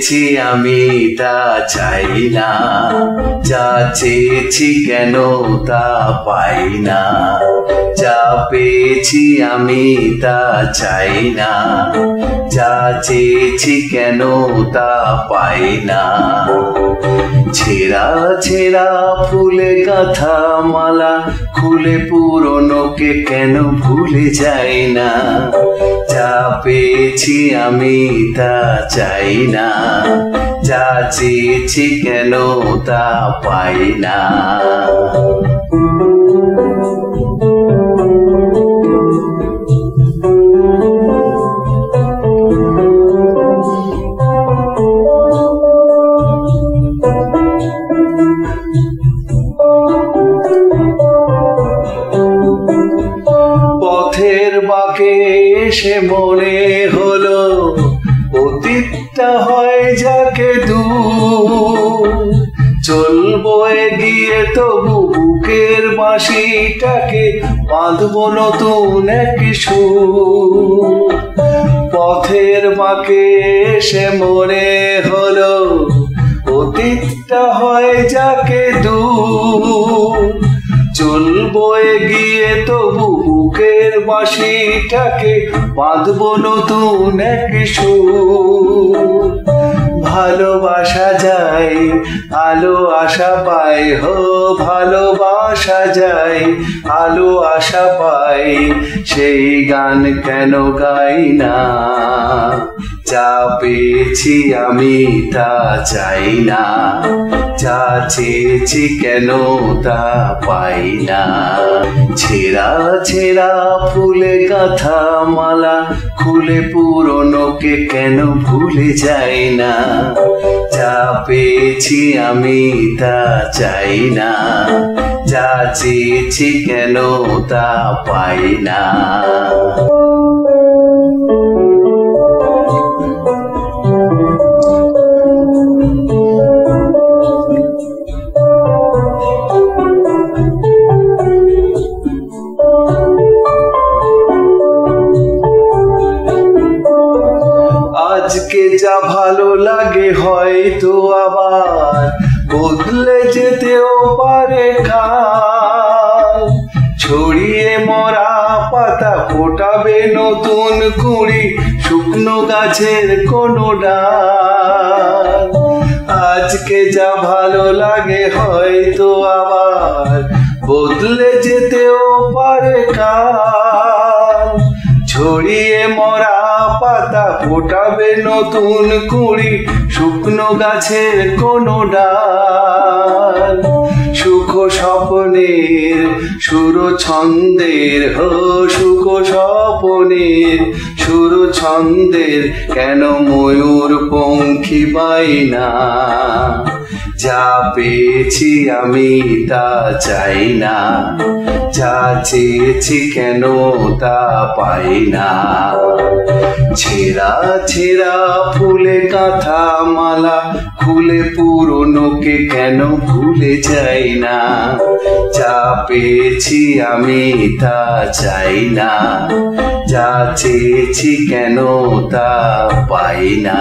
পেয়েছি আমি তা চাই না, যা চেয়েছি কেন তা পাই না। যা পেয়েছি আমি তা চাই না, যা চেয়েছি কেন তা পাই না। ছেঁড়া ছেঁড়া ফুলে গাঁথা মালা খুলে পুরনোকে কেন ভুলে যাই না। যা পেয়েছি আমি তা চাই না, যা চেয়েছি কেন তা পাই না। পথের বাঁকে এসে মনে হলো অতীতটা হয় যাকে দূর। চলবো এগিয়ে তবু বুকের বাঁশিটাকে বাঁধবো নতুন এক সুর। পথের বাঁকে এসে মনে হলো অতীতটা হয় যাকে দূর। চলবো এগিয়ে তবু বুকের বাঁশিটাকে বাঁধবো নতুন এক সুর। ভালোবাসা যায় আলো আশা পায়, হো ভালোবাসা যায় আলো আশা পায়। সেই গান কেন গাই না, যা পেয়েছি আমি তা চাই না, যা চেয়েছি কেন তা পাই না। ছেঁড়া ছেঁড়া ফুলে গাঁথা মালা খুলে পুরনোকে কেন ভুলে যাই না। যা পেয়েছি আমি তা চাই না, যা চেয়েছি কেন তা পাই না। আজকে যা ভালো লাগে হয়তো আবার বদলে যেতেও পারে কাল। ছড়িয়ে মরা পাতা ফোটাবে নতুন কুঁড়ি শুকনো গাছের কোনো ডাল। আজকে যা ভালো লাগে হয়তো আবার বদলে যেতেও পারে কাল। ছড়িয়ে মরা পাতা ফোটাবে নতুন কুঁড়ি শুকনো গাছের কোনো ডাল। সুখ স্বপ্নের সুর ছন্দের, হো সুখ স্বপ্নের সুর ছন্দের কেন ময়ূর পঙ্খী পাই না। যা পেয়েছি আমি তা চাই না, যা চেয়েছি কেন তা পাই না। ছেঁড়া ছেঁড়া ফুলে গাঁথা মালা খুলে পুরনোকে কেন ভুলে যাই না। যা পেয়েছি আমি তা চাই না, যা চেয়েছি কেন তা পাই না।